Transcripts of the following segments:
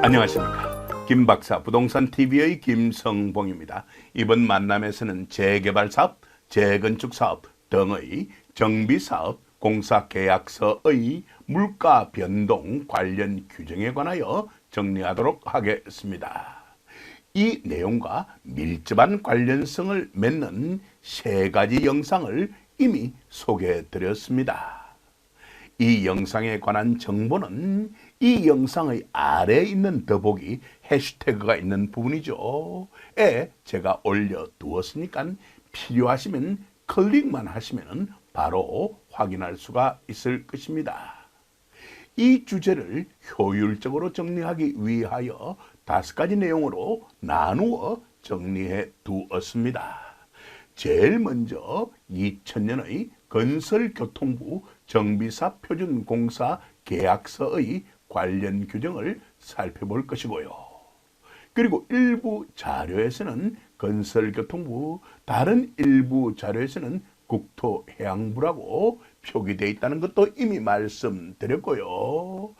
안녕하십니까. 김박사 부동산TV의 김성봉입니다. 이번 만남에서는 재개발사업, 재건축사업 등의 정비사업, 공사계약서의 물가 변동 관련 규정에 관하여 정리하도록 하겠습니다. 이 내용과 밀접한 관련성을 맺는 세 가지 영상을 이미 소개해드렸습니다. 이 영상에 관한 정보는 이 영상의 아래에 있는 더보기 해시태그가 있는 부분이죠. 제가 올려두었으니까 필요하시면 클릭만 하시면 바로 확인할 수가 있을 것입니다. 이 주제를 효율적으로 정리하기 위하여 5가지 내용으로 나누어 정리해 두었습니다. 제일 먼저 2000년의 건설교통부 정비사 표준공사 계약서의 관련 규정을 살펴볼 것이고요. 그리고 일부 자료에서는 건설교통부, 다른 일부 자료에서는 국토해양부라고 표기되어 있다는 것도 이미 말씀드렸고요.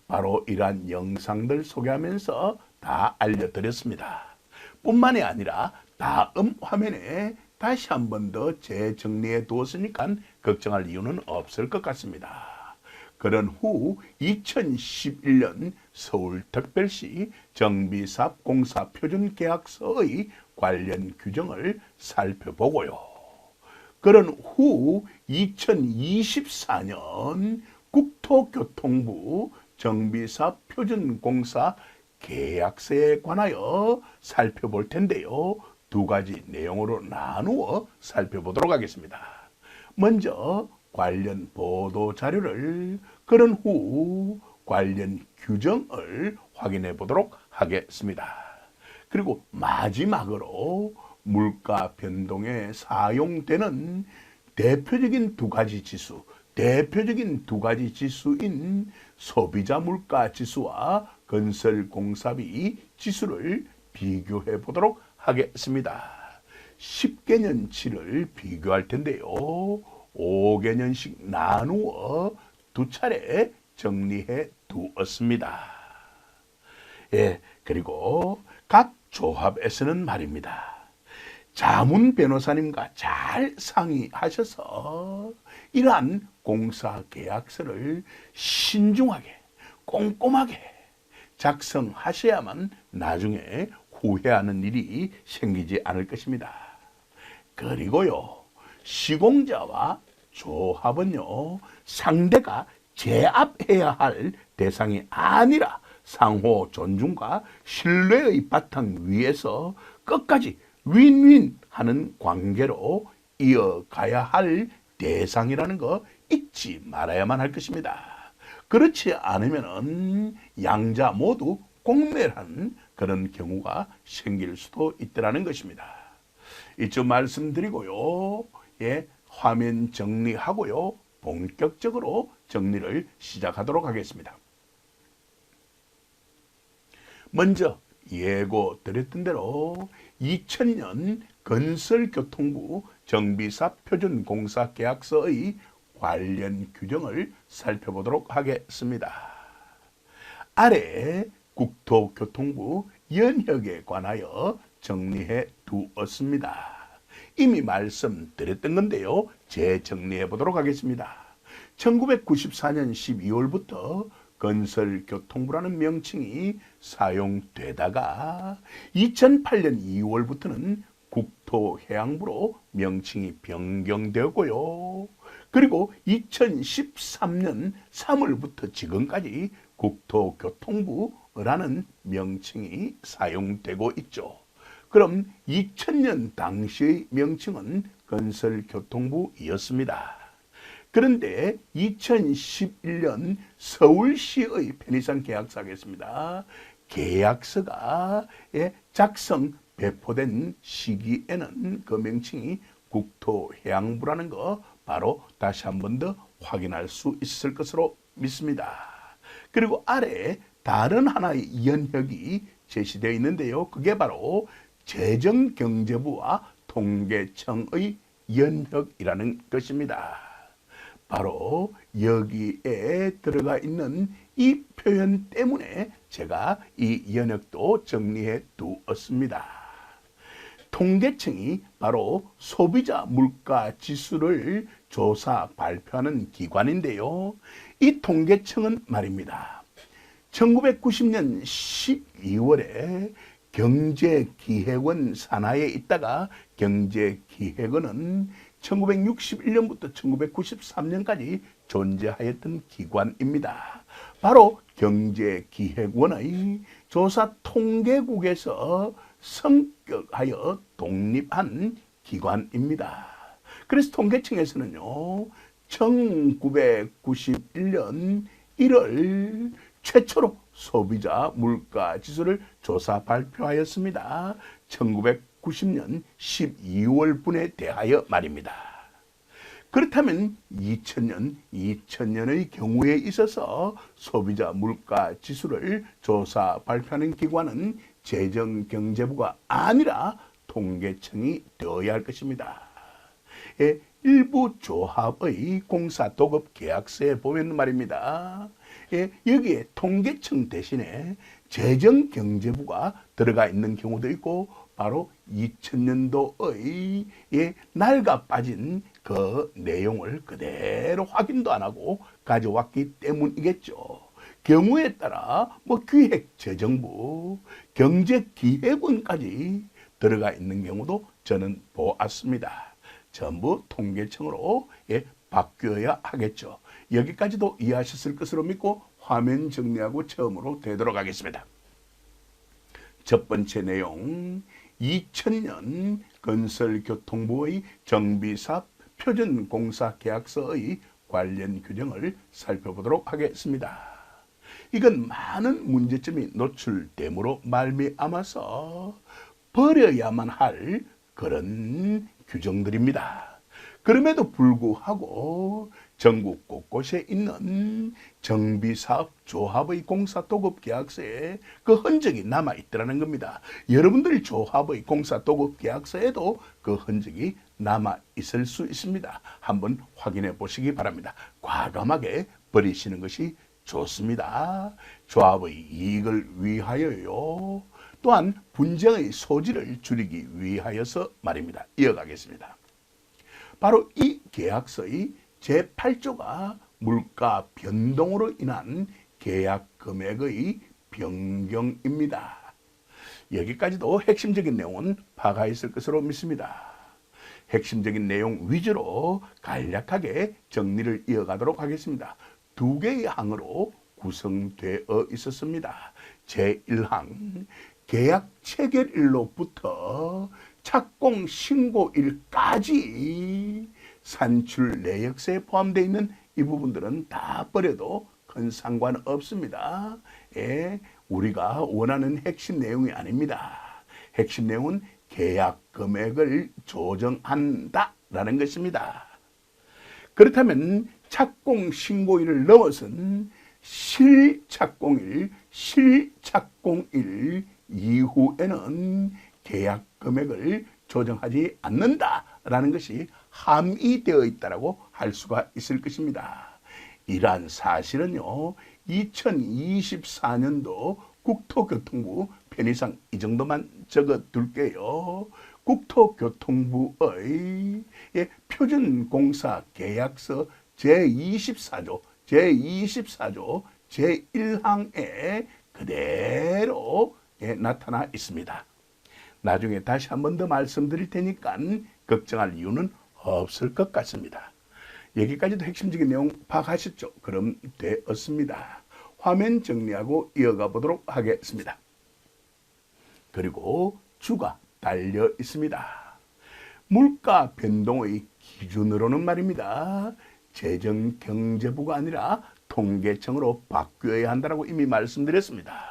바로 이러한 영상들 소개하면서 다 알려드렸습니다. 뿐만이 아니라 다음 화면에 다시 한 번 더 재정리해 두었으니까 걱정할 이유는 없을 것 같습니다. 그런 후 2011년 서울특별시 정비사업 공사표준계약서의 관련 규정을 살펴보고요. 그런 후 2024년 국토교통부 정비사업 표준공사 계약서에 관하여 살펴볼 텐데요. 2가지 내용으로 나누어 살펴보도록 하겠습니다. 먼저 관련 보도 자료를, 그런 후 관련 규정을 확인해 보도록 하겠습니다. 그리고 마지막으로 물가 변동에 사용되는 대표적인 2가지 지수인 소비자 물가 지수와 건설공사비 지수를 비교해 보도록 하겠습니다. 10개년치를 비교할 텐데요. 5개년씩 나누어 2차례 정리해 두었습니다. 그리고 각 조합에서는 말입니다. 자문 변호사님과 잘 상의하셔서 이러한 공사계약서를 신중하게, 꼼꼼하게 작성하셔야만 나중에 후회하는 일이 생기지 않을 것입니다. 그리고요, 시공자와 조합은요, 상대가 제압해야 할 대상이 아니라 상호 존중과 신뢰의 바탕 위에서 끝까지 윈윈 하는 관계로 이어가야 할 대상이라는 거 잊지 말아야만 할 것입니다. 그렇지 않으면 양자 모두 공멸하는 그런 경우가 생길 수도 있다는 것입니다. 이쯤 말씀드리고요. 화면 정리하고요. 본격적으로 정리를 시작하도록 하겠습니다. 먼저 예고 드렸던 대로 2000년 건설교통부 정비사 표준공사계약서의 관련 규정을 살펴보도록 하겠습니다. 아래 국토교통부 연혁에 관하여 정리해 두었습니다. 이미 말씀드렸던 건데요. 재정리해 보도록 하겠습니다. 1994년 12월부터 건설교통부라는 명칭이 사용되다가 2008년 2월부터는 국토해양부로 명칭이 변경되었고요. 그리고 2013년 3월부터 지금까지 국토교통부라는 명칭이 사용되고 있죠. 그럼 2000년 당시의 명칭은 건설교통부였습니다. 그런데 2011년 서울시의 편의상 계약서겠습니다. 계약서가 작성 배포된 시기에는 그 명칭이 국토해양부라는 거 바로 다시 한 번 더 확인할 수 있을 것으로 믿습니다. 그리고 아래 다른 하나의 연혁이 제시되어 있는데요. 그게 바로 재정경제부와 통계청의 연혁이라는 것입니다. 바로 여기에 들어가 있는 이 표현 때문에 제가 이 연역도 정리해 두었습니다. 통계청이 바로 소비자 물가 지수를 조사 발표하는 기관인데요. 이 통계청은 말입니다. 1990년 12월에 경제기획원 산하에 있다가 경제기획원은 1961년부터 1993년까지 존재하였던 기관입니다. 바로 경제기획원의 조사통계국에서 성격하여 독립한 기관입니다. 그래서 통계청에서는요, 1991년 1월 최초로 소비자 물가 지수를 조사 발표하였습니다. 1990년 12월분에 대하여 말입니다. 그렇다면 2000년의 경우에 있어서 소비자 물가 지수를 조사 발표하는 기관은 재정경제부가 아니라 통계청이 되어야 할 것입니다. 일부 조합의 공사도급 계약서에 보면 말입니다. 여기에 통계청 대신에 재정경제부가 들어가 있는 경우도 있고 바로 2000년도의 낡아 빠진 그 내용을 그대로 확인도 안 하고 가져왔기 때문이겠죠. 경우에 따라 기획재정부, 경제기획원까지 들어가 있는 경우도 저는 보았습니다. 전부 통계청으로 바뀌어야 하겠죠. 여기까지도 이해하셨을 것으로 믿고 화면 정리하고 처음으로 되도록 하겠습니다. 첫 번째 내용, 2000년 건설교통부의 정비사업 표준공사계약서의 관련 규정을 살펴보도록 하겠습니다. 이건 많은 문제점이 노출됨으로 말미암아서 버려야만 할 그런 규정들입니다. 그럼에도 불구하고 전국 곳곳에 있는 정비사업 조합의 공사도급계약서에 그 흔적이 남아있더라는 겁니다. 여러분들이 조합의 공사도급계약서에도 그 흔적이 남아있을 수 있습니다. 한번 확인해 보시기 바랍니다. 과감하게 버리시는 것이 좋습니다. 조합의 이익을 위하여요. 또한 분쟁의 소지를 줄이기 위하여서 말입니다. 이어가겠습니다. 바로 이 계약서의 제8조가 물가 변동으로 인한 계약 금액의 변경입니다. 여기까지도 핵심적인 내용은 파가 있을 것으로 믿습니다. 핵심적인 내용 위주로 간략하게 정리를 이어가도록 하겠습니다. 두 개의 항으로 구성되어 있었습니다. 제1항, 계약 체결일로부터 착공 신고일까지 산출 내역서에 포함되어 있는 이 부분들은 다 버려도 큰 상관없습니다. 우리가 원하는 핵심 내용이 아닙니다. 핵심 내용은 계약 금액을 조정한다라는 것입니다. 그렇다면 착공 신고일을 넘어선 실착공일 이후에는 계약 금액을 조정하지 않는다라는 것이 함의되어 있다고 할 수가 있을 것입니다. 이러한 사실은요, 2024년도 국토교통부 편의상 이 정도만 적어둘게요. 국토교통부의 표준공사계약서 제24조 제1항에 그대로 나타나 있습니다. 나중에 다시 한 번 더 말씀드릴 테니까 걱정할 이유는 없을 것 같습니다. 여기까지도 핵심적인 내용 파악하셨죠? 그럼 되었습니다. 화면 정리하고 이어가 보도록 하겠습니다. 그리고 주가 달려 있습니다. 물가 변동의 기준으로는 말입니다. 재정경제부가 아니라 통계청으로 바뀌어야 한다고 이미 말씀드렸습니다.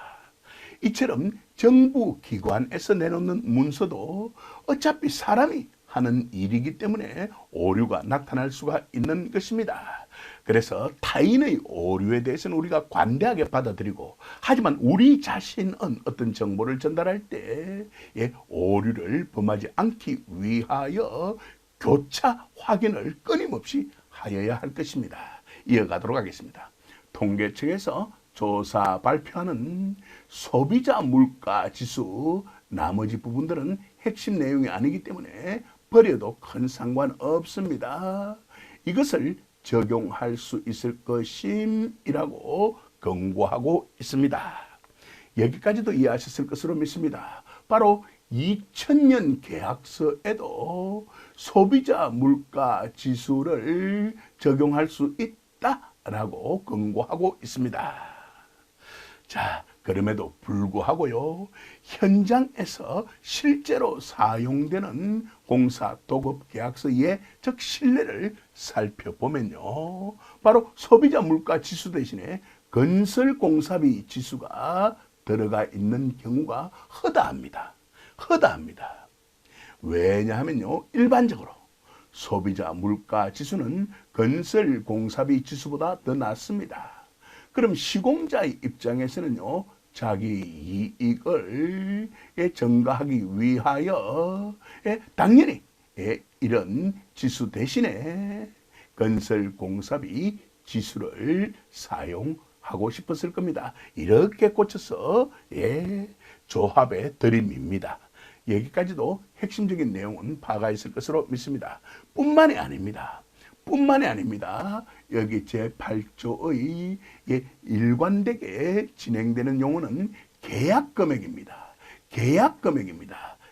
이처럼 정부 기관에서 내놓는 문서도 어차피 사람이 하는 일이기 때문에 오류가 나타날 수가 있는 것입니다. 그래서 타인의 오류에 대해서는 우리가 관대하게 받아들이고, 하지만 우리 자신은 어떤 정보를 전달할 때 오류를 범하지 않기 위하여 교차 확인을 끊임없이 하여야 할 것입니다. 이어가도록 하겠습니다. 통계청에서 조사 발표하는 소비자 물가 지수 나머지 부분들은 핵심 내용이 아니기 때문에 버려도 큰 상관없습니다. 이것을 적용할 수 있을 것임이라고 경고하고 있습니다. 여기까지도 이해하셨을 것으로 믿습니다. 바로 2000년 계약서에도 소비자 물가 지수를 적용할 수 있다라고 권고하고 있습니다. 자, 그럼에도 불구하고요, 현장에서 실제로 사용되는 공사 도급 계약서의 즉 신뢰를 살펴보면요, 바로 소비자 물가 지수 대신에 건설 공사비 지수가 들어가 있는 경우가 허다합니다. 왜냐하면요, 일반적으로 소비자 물가 지수는 건설 공사비 지수보다 더 낮습니다. 그럼 시공자의 입장에서는요, 자기 이익을 증가하기 위하여 당연히 이런 지수 대신에 건설 공사비 지수를 사용하고 싶었을 겁니다. 이렇게 꽂혀서 조합에 들이밉니다. 여기까지도 핵심적인 내용은 파악가 있을 것으로 믿습니다. 뿐만이 아닙니다. 여기 제8조의 일관되게 진행되는 용어는 계약금액입니다.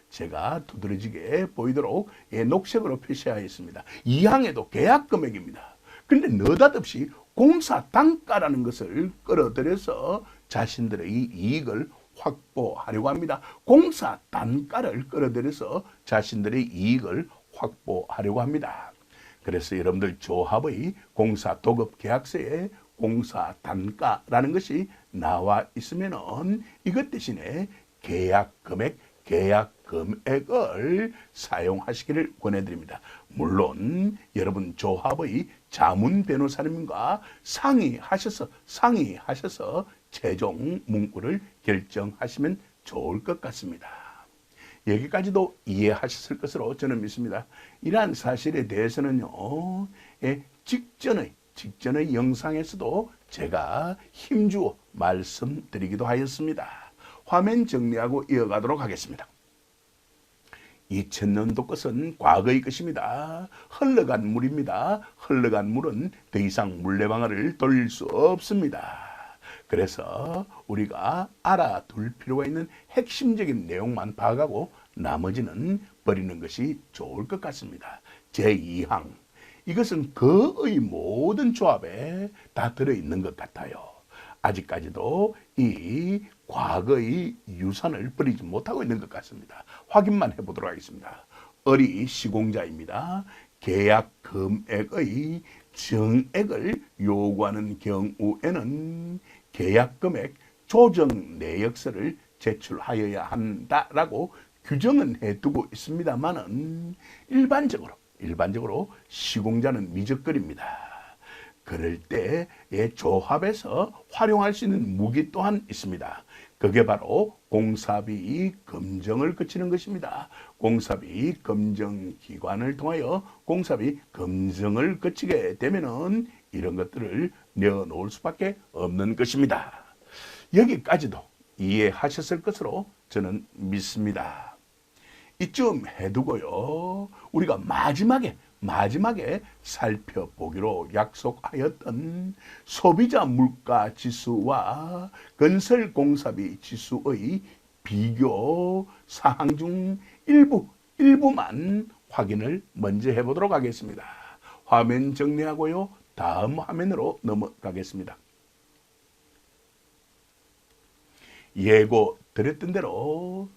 제가 두드러지게 보이도록 녹색으로 표시하였습니다. 2항에도 계약금액입니다. 그런데 느닷없이 공사 단가라는 것을 끌어들여서 자신들의 이익을 확보하려고 합니다. 공사 단가를 끌어들여서 자신들의 이익을 확보하려고 합니다. 그래서 여러분들 조합의 공사 도급 계약서에 공사 단가라는 것이 나와 있으면은 이것 대신에 계약금액을 사용하시기를 권해드립니다. 물론 여러분 조합의 자문 변호사님과 상의하셔서 최종 문구를 결정하시면 좋을 것 같습니다. 여기까지도 이해하셨을 것으로 저는 믿습니다. 이러한 사실에 대해서는요, 직전의 영상에서도 제가 힘주어 말씀드리기도 하였습니다. 화면 정리하고 이어가도록 하겠습니다. 2000년도 것은 과거의 것입니다. 흘러간 물입니다. 흘러간 물은 더 이상 물레방아를 돌릴 수 없습니다. 그래서 우리가 알아둘 필요가 있는 핵심적인 내용만 파악하고 나머지는 버리는 것이 좋을 것 같습니다. 제2항. 이것은 거의 모든 조합에 다 들어있는 것 같아요. 아직까지도 이 과거의 유산을 버리지 못하고 있는 것 같습니다. 확인만 해보도록 하겠습니다. 을이 시공자입니다. 계약 금액의 정액을 요구하는 경우에는 계약금액 조정 내역서를 제출하여야 한다라고 규정은 해두고 있습니다만은 일반적으로 시공자는 미적거립니다. 그럴 때 조합에서 활용할 수 있는 무기 또한 있습니다. 그게 바로 공사비 검증을 거치는 것입니다. 공사비 검증기관을 통하여 공사비 검증을 거치게 되면은 이런 것들을 내어놓을 수밖에 없는 것입니다. 여기까지도 이해하셨을 것으로 저는 믿습니다. 이쯤 해두고요, 우리가 마지막에 살펴보기로 약속하였던 소비자 물가 지수와 건설 공사비 지수의 비교 사항 중 일부만 확인을 먼저 해보도록 하겠습니다. 화면 정리하고요, 다음 화면으로 넘어가겠습니다. 예고 드렸던 대로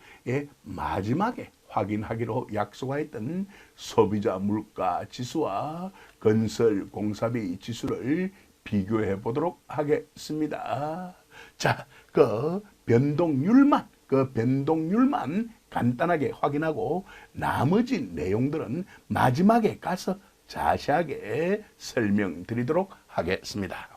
마지막에 확인하기로 약속하였던 소비자 물가 지수와 건설 공사비 지수를 비교해 보도록 하겠습니다. 자, 그 변동률만 간단하게 확인하고 나머지 내용들은 마지막에 가서 자세하게 설명드리도록 하겠습니다.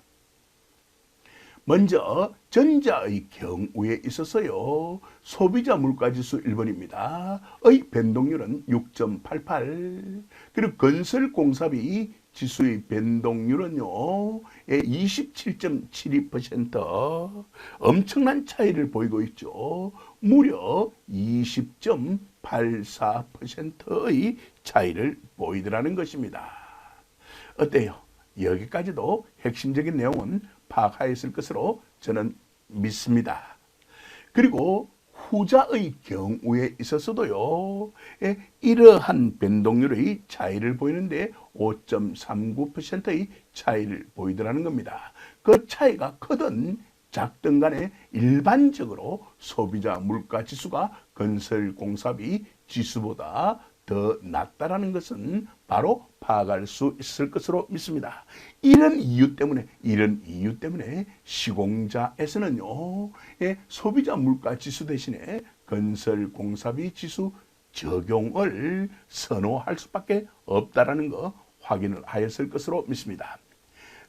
먼저 전자의 경우에 있어서요, 소비자 물가지수 1번입니다. 의 변동률은 6.88, 그리고 건설 공사비 지수의 변동률은요, 27.72%, 엄청난 차이를 보이고 있죠. 무려 20.84%의 차이를 보이더라는 것입니다. 어때요? 여기까지도 핵심적인 내용은 파악하였을 것으로 저는 믿습니다. 그리고 후자의 경우에 있어서도요, 이러한 변동률의 차이를 보이는데 5.39%의 차이를 보이더라는 겁니다. 그 차이가 크든 작든 간에 일반적으로 소비자 물가 지수가 건설 공사비 지수보다 더 낮다라는 것은 바로 파악할 수 있을 것으로 믿습니다. 이런 이유 때문에 시공자에서는요, 소비자 물가 지수 대신에 건설 공사비 지수 적용을 선호할 수밖에 없다라는 거 확인을 하였을 것으로 믿습니다.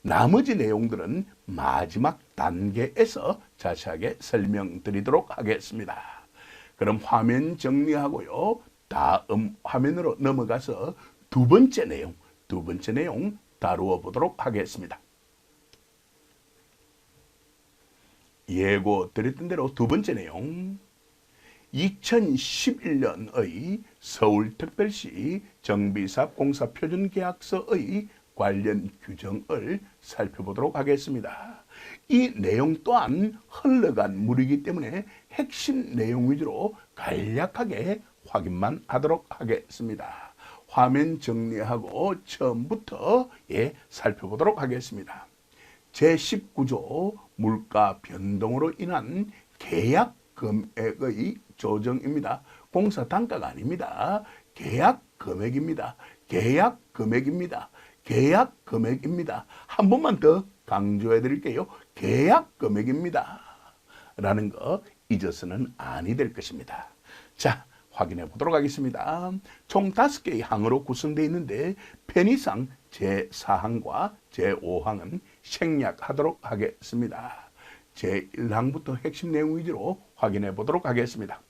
나머지 내용들은 마지막 단계에서 자세하게 설명드리도록 하겠습니다. 그럼 화면 정리하고요, 다음 화면으로 넘어가서 두 번째 내용 다루어 보도록 하겠습니다. 예고 드렸던 대로 두 번째 내용, 2011년의 서울특별시 정비사업 공사표준계약서의 관련 규정을 살펴보도록 하겠습니다. 이 내용 또한 흘러간 물이기 때문에 핵심 내용 위주로 간략하게 확인만 하도록 하겠습니다. 화면 정리하고 처음부터 살펴보도록 하겠습니다. 제19조 물가 변동으로 인한 계약 금액의 조정입니다. 공사 단가가 아닙니다. 계약 금액입니다. 한 번만 더 강조해 드릴게요. 계약 금액입니다. 라는 거 잊어서는 아니 될 것입니다. 자, 확인해 보도록 하겠습니다. 총 5개의 항으로 구성되어 있는데 편의상 제4항과 제5항은 생략하도록 하겠습니다. 제1항부터 핵심 내용 위주로 확인해 보도록 하겠습니다.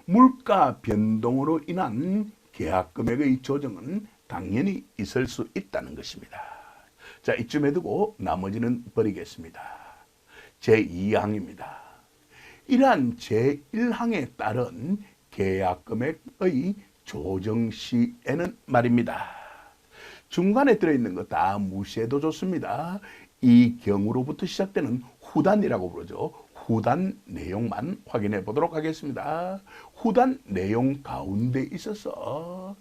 물가 변동으로 인한 계약 금액의 조정은 당연히 있을 수 있다는 것입니다. 자, 이쯤에 두고 나머지는 버리겠습니다. 제2항입니다. 이러한 제1항에 따른 계약금액의 조정 시에는 말입니다. 중간에 들어있는 거 다 무시해도 좋습니다. 이 경우로부터 시작되는 후단이라고 부르죠. 후단 내용만 확인해 보도록 하겠습니다. 후단 내용 가운데 있어서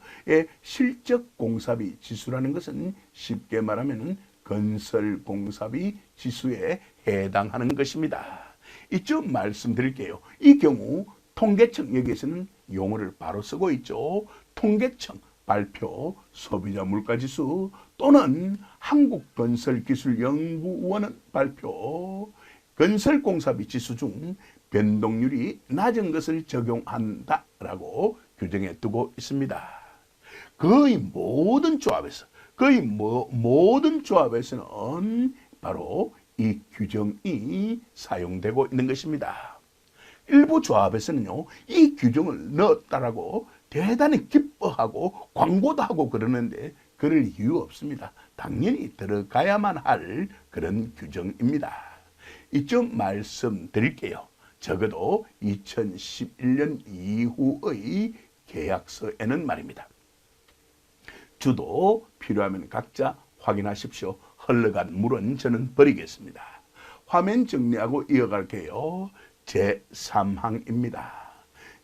실적 공사비 지수라는 것은 쉽게 말하면 건설 공사비 지수에 해당하는 것입니다. 이쯤 말씀드릴게요. 이 경우 통계청 여기에서는 용어를 바로 쓰고 있죠. 통계청 발표 소비자 물가지수 또는 한국건설기술연구원은 발표 건설공사비 지수 중 변동률이 낮은 것을 적용한다라고 규정해 두고 있습니다. 거의 모든 조합에서는 바로 이 규정이 사용되고 있는 것입니다. 일부 조합에서는요, 이 규정을 넣었다라고 대단히 기뻐하고 광고도 하고 그러는데 그럴 이유 없습니다. 당연히 들어가야만 할 그런 규정입니다. 이점 말씀드릴게요. 적어도 2011년 이후의 계약서에는 말입니다. 주도 필요하면 각자 확인하십시오. 흘러간 물은 저는 버리겠습니다. 화면 정리하고 이어갈게요. 제3항입니다.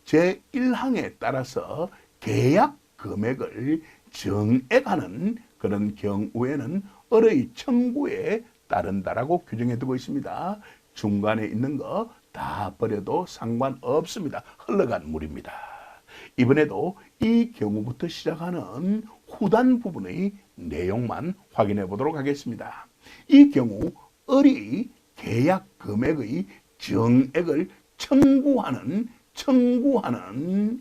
제1항에 따라서 계약 금액을 정액하는 그런 경우에는 을의 청구에 따른다라고 규정해 두고 있습니다. 중간에 있는 거 다 버려도 상관없습니다. 흘러간 물입니다. 이번에도 이 경우부터 시작하는 후단 부분의 내용만 확인해 보도록 하겠습니다. 이 경우 을이 계약 금액의 정액을 청구하는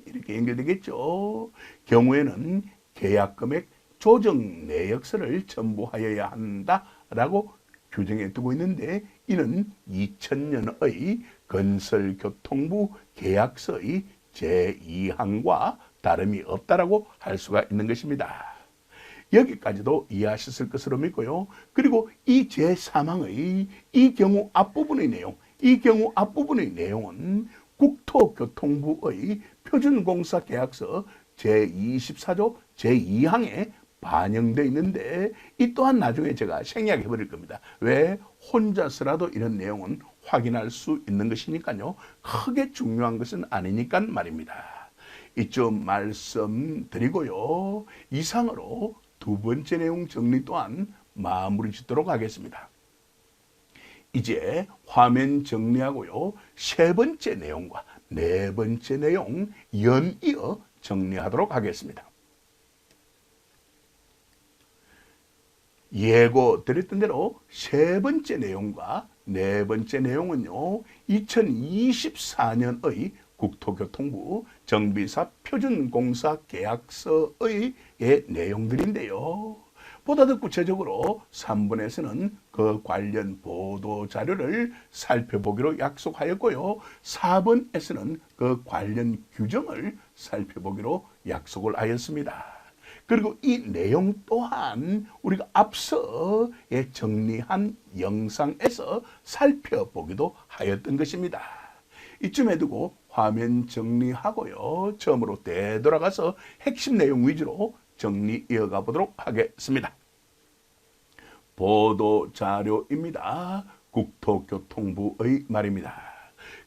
이렇게 연결되겠죠. 경우에는 계약 금액 조정 내역서를 첨부하여야 한다라고 규정해 두고 있는데 이는 2000년의 건설교통부 계약서의 제2항과 다름이 없다라고 할 수가 있는 것입니다. 여기까지도 이해하셨을 것으로 믿고요. 그리고 이 제3항의 이 경우 앞부분의 내용은 국토교통부의 표준공사계약서 제24조 제2항에 반영되어 있는데 이 또한 나중에 제가 생략해 버릴 겁니다. 왜? 혼자서라도 이런 내용은 확인할 수 있는 것이니까요. 크게 중요한 것은 아니니까 말입니다. 이점 말씀드리고요. 이상으로 두 번째 내용 정리 또한 마무리 짓도록 하겠습니다. 이제 화면 정리하고요. 세 번째 내용과 네 번째 내용 연이어 정리하도록 하겠습니다. 예고드렸던 대로 세 번째 내용과 네 번째 내용은요. 2024년의 국토교통부 정비사 표준공사계약서의 내용들인데요. 보다 더 구체적으로 3번에서는 그 관련 보도자료를 살펴보기로 약속하였고요. 4번에서는 그 관련 규정을 살펴보기로 약속을 하였습니다. 그리고 이 내용 또한 우리가 앞서 정리한 영상에서 살펴보기도 하였던 것입니다. 이쯤에 두고 화면 정리하고요. 처음으로 되돌아가서 핵심 내용 위주로 정리 이어가 보도록 하겠습니다. 보도자료입니다. 국토교통부의 말입니다.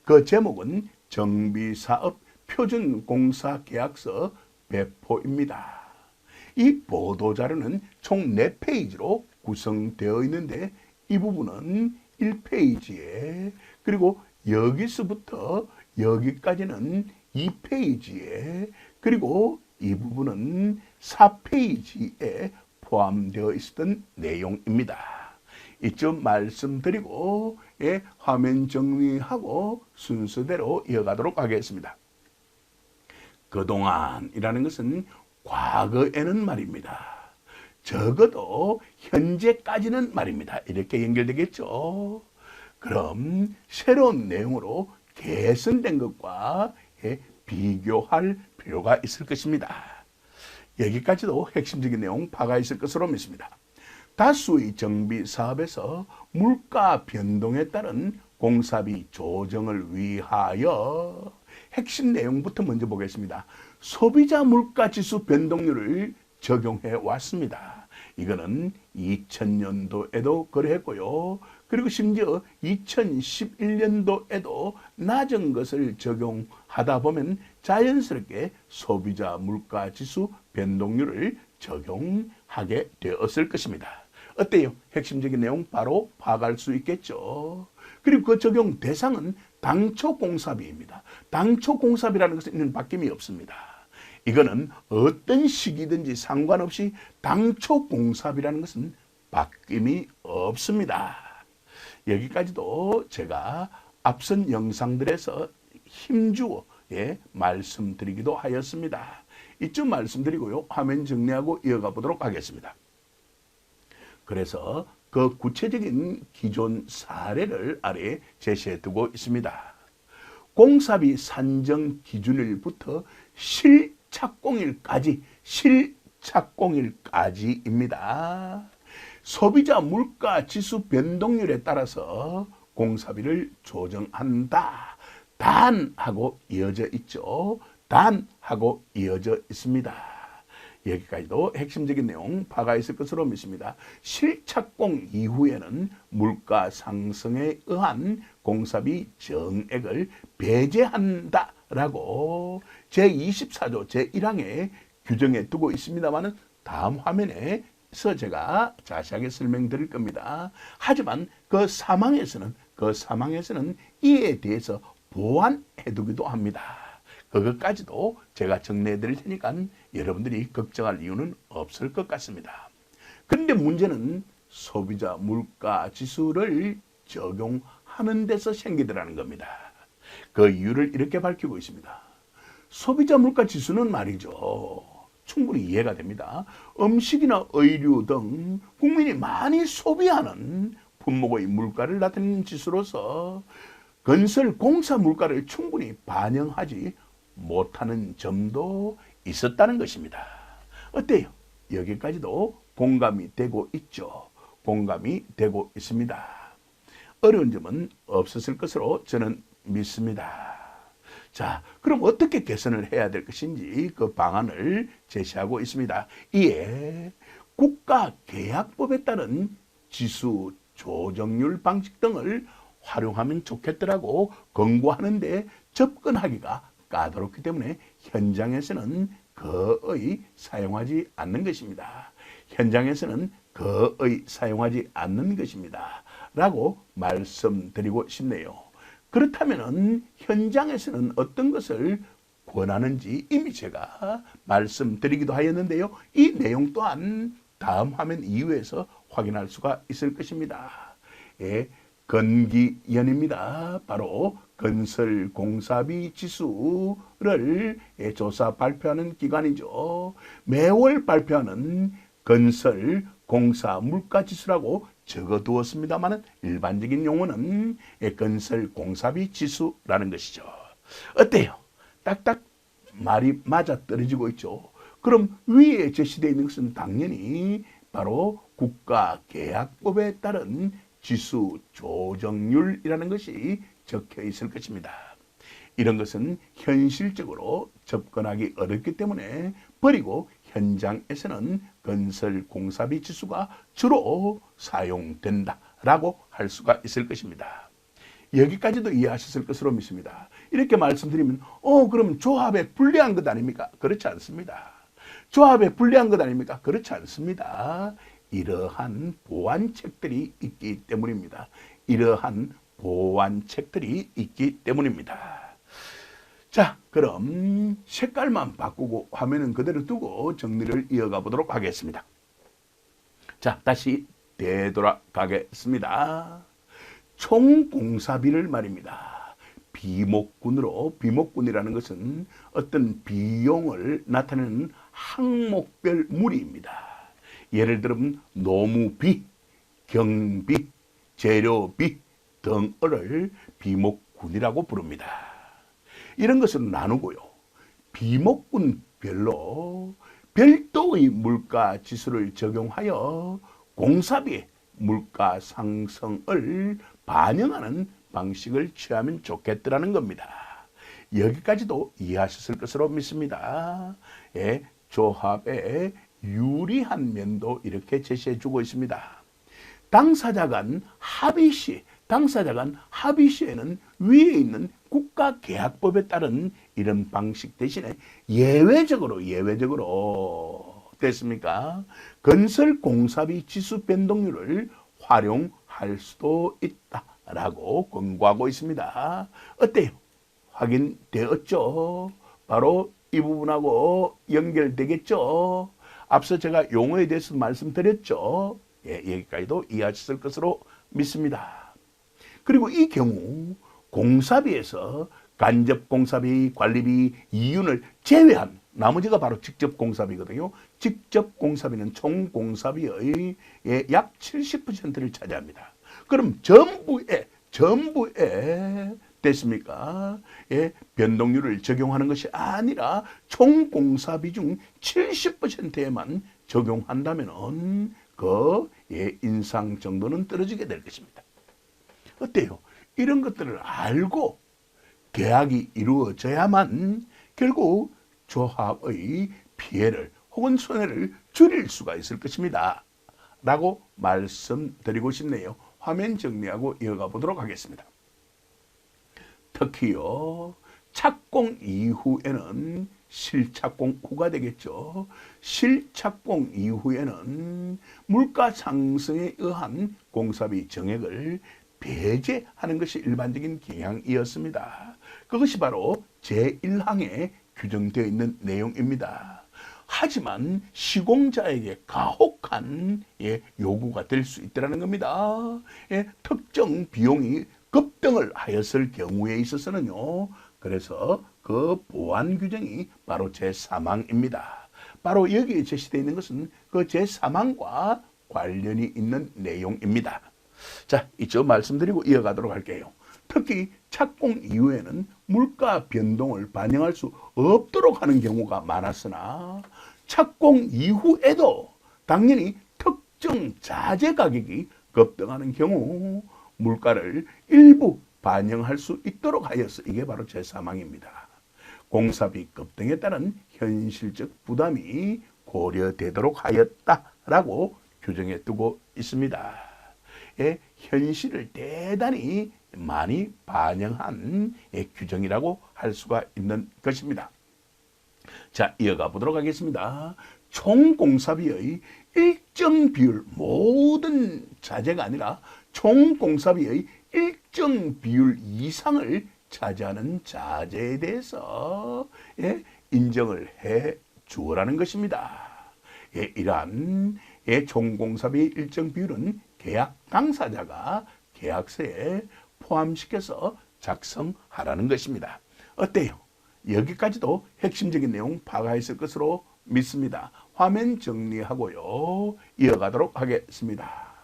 그 제목은 정비사업 표준공사계약서 배포입니다. 이 보도자료는 총 4페이지로 구성되어 있는데 이 부분은 1페이지에 그리고 여기서부터 여기까지는 2페이지에 그리고 이 부분은 4페이지에 포함되어 있었던 내용입니다. 이점 말씀드리고 화면 정리하고 순서대로 이어가도록 하겠습니다. 그동안이라는 것은 과거에는 말입니다. 적어도 현재까지는 말입니다. 이렇게 연결되겠죠. 그럼 새로운 내용으로 개선된 것과 비교할 필요가 있을 것입니다. 여기까지도 핵심적인 내용 파가 있을 것으로 믿습니다. 다수의 정비 사업에서 물가 변동에 따른 공사비 조정을 위하여 핵심 내용부터 먼저 보겠습니다. 소비자 물가지수 변동률을 적용해 왔습니다. 이거는 2000년도에도 그랬고요. 그리고 심지어 2011년도에도 낮은 것을 적용하다 보면 자연스럽게 소비자 물가지수 변동률을 적용하게 되었을 것입니다. 어때요? 핵심적인 내용 바로 파악할 수 있겠죠. 그리고 그 적용 대상은 당초 공사비입니다. 당초 공사비라는 것은 바뀜이 없습니다. 이거는 어떤 시기든지 상관없이 당초 공사비라는 것은 바뀜이 없습니다. 여기까지도 제가 앞선 영상들에서 힘주어 말씀드리기도 하였습니다. 이쯤 말씀드리고요. 화면 정리하고 이어가 보도록 하겠습니다. 그래서 그 구체적인 기존 사례를 아래에 제시해 두고 있습니다. 공사비 산정 기준일부터 실착공일까지입니다. 소비자 물가 지수 변동률에 따라서 공사비를 조정한다. 단 하고 이어져 있죠. 단 하고 이어져 있습니다. 여기까지도 핵심적인 내용 파가 있을 것으로 믿습니다. 실착공 이후에는 물가 상승에 의한 공사비 정액을 배제한다라고 제24조 제1항에 규정해 두고 있습니다만 다음 화면에서 제가 자세하게 설명드릴 겁니다. 하지만 그 사망에서는 이에 대해서 보완해 두기도 합니다. 그것까지도 제가 정리해 드릴 테니까 여러분들이 걱정할 이유는 없을 것 같습니다. 그런데 문제는 소비자 물가 지수를 적용하는 데서 생기더라는 겁니다. 그 이유를 이렇게 밝히고 있습니다. 소비자 물가 지수는 말이죠. 충분히 이해가 됩니다. 음식이나 의류 등 국민이 많이 소비하는 품목의 물가를 나타내는 지수로서 건설 공사 물가를 충분히 반영하지 못하는 점도 있었다는 것입니다. 어때요? 여기까지도 공감이 되고 있죠. 공감이 되고 있습니다. 어려운 점은 없었을 것으로 저는 믿습니다. 자, 그럼 어떻게 개선을 해야 될 것인지 그 방안을 제시하고 있습니다. 이에 국가계약법에 따른 지수 조정률 방식 등을 활용하면 좋겠더라고 권고하는데 접근하기가 까다롭기 때문에 현장에서는 거의 사용하지 않는 것입니다. 현장에서는 거의 사용하지 않는 것입니다. 라고 말씀드리고 싶네요. 그렇다면 현장에서는 어떤 것을 권하는지 이미 제가 말씀드리기도 하였는데요. 이 내용 또한 다음 화면 이후에서 확인할 수가 있을 것입니다. 예, 건기연입니다. 바로 건설공사비 지수를 조사 발표하는 기관이죠. 매월 발표하는 건설공사물가지수라고 적어두었습니다만 일반적인 용어는 건설공사비 지수라는 것이죠. 어때요? 딱딱 말이 맞아떨어지고 있죠. 그럼 위에 제시되어 있는 것은 당연히 바로 국가계약법에 따른 지수 조정률이라는 것이 적혀 있을 것입니다. 이런 것은 현실적으로 접근하기 어렵기 때문에 버리고 현장에서는 건설공사비 지수가 주로 사용된다라고 할 수가 있을 것입니다. 여기까지도 이해하셨을 것으로 믿습니다. 이렇게 말씀드리면 그럼 조합에 불리한 것 아닙니까? 그렇지 않습니다. 조합에 불리한 것 아닙니까? 그렇지 않습니다. 이러한 보완책들이 있기 때문입니다. 이러한 보완책들이 있기 때문입니다. 자, 그럼 색깔만 바꾸고 화면은 그대로 두고 정리를 이어가 보도록 하겠습니다. 자, 다시 되돌아가겠습니다. 총공사비를 말입니다. 비목군이라는 것은 어떤 비용을 나타내는 항목별 무리입니다. 예를 들면 노무비, 경비, 재료비 등을 비목군이라고 부릅니다. 이런 것을 나누고요. 비목군별로 별도의 물가 지수를 적용하여 공사비의 물가 상승을 반영하는 방식을 취하면 좋겠더라는 겁니다. 여기까지도 이해하셨을 것으로 믿습니다. 예, 조합의 유리한 면도 이렇게 제시해 주고 있습니다. 당사자 간 합의 시에는 위에 있는 국가계약법에 따른 이런 방식 대신에 예외적으로 됐습니까? 건설공사비 지수 변동률을 활용할 수도 있다라고 권고하고 있습니다. 어때요? 확인되었죠? 바로 이 부분하고 연결되겠죠? 앞서 제가 용어에 대해서 말씀드렸죠? 예, 여기까지도 이해하셨을 것으로 믿습니다. 그리고 이 경우 공사비에서 간접공사비, 관리비, 이윤을 제외한 나머지가 바로 직접공사비거든요. 직접공사비는 총공사비의 약 70%를 차지합니다. 그럼 전부에 됐습니까? 예, 변동률을 적용하는 것이 아니라 총공사비 중 70%에만 적용한다면 인상 정도는 떨어지게 될 것입니다. 어때요? 이런 것들을 알고 계약이 이루어져야만 결국 조합의 피해를 혹은 손해를 줄일 수가 있을 것입니다. 라고 말씀드리고 싶네요. 화면 정리하고 이어가 보도록 하겠습니다. 특히요, 착공 이후에는 실착공 후가 되겠죠. 실착공 이후에는 물가 상승에 의한 공사비 정액을 배제하는 것이 일반적인 경향이었습니다. 그것이 바로 제1항에 규정되어 있는 내용입니다. 하지만 시공자에게 가혹한 요구가 될 수 있다는 겁니다. 특정 비용이 급등을 하였을 경우에 있어서는요. 그래서 그 보완 규정이 바로 제3항입니다. 바로 여기에 제시되어 있는 것은 그 제3항과 관련이 있는 내용입니다. 자, 이쪽 말씀드리고 이어가도록 할게요. 특히 착공 이후에는 물가 변동을 반영할 수 없도록 하는 경우가 많았으나 착공 이후에도 당연히 특정 자재 가격이 급등하는 경우 물가를 일부 반영할 수 있도록 하여서 이게 바로 제3항입니다. 공사비 급등에 따른 현실적 부담이 고려되도록 하였다라고 규정해 두고 있습니다. 현실을 대단히 많이 반영한 규정이라고 할 수가 있는 것입니다. 자, 이어가 보도록 하겠습니다. 총 공사비의 일정 비율, 모든 자재가 아니라 총 공사비의 일정 비율 이상을 차지하는 자재에 대해서 인정을 해 주어라는 것입니다. 이러한 총 공사비의 일정 비율은 계약 당사자가 계약서에 포함시켜서 작성하라는 것입니다. 어때요? 여기까지도 핵심적인 내용 파악했을 것으로 믿습니다. 화면 정리하고요. 이어가도록 하겠습니다.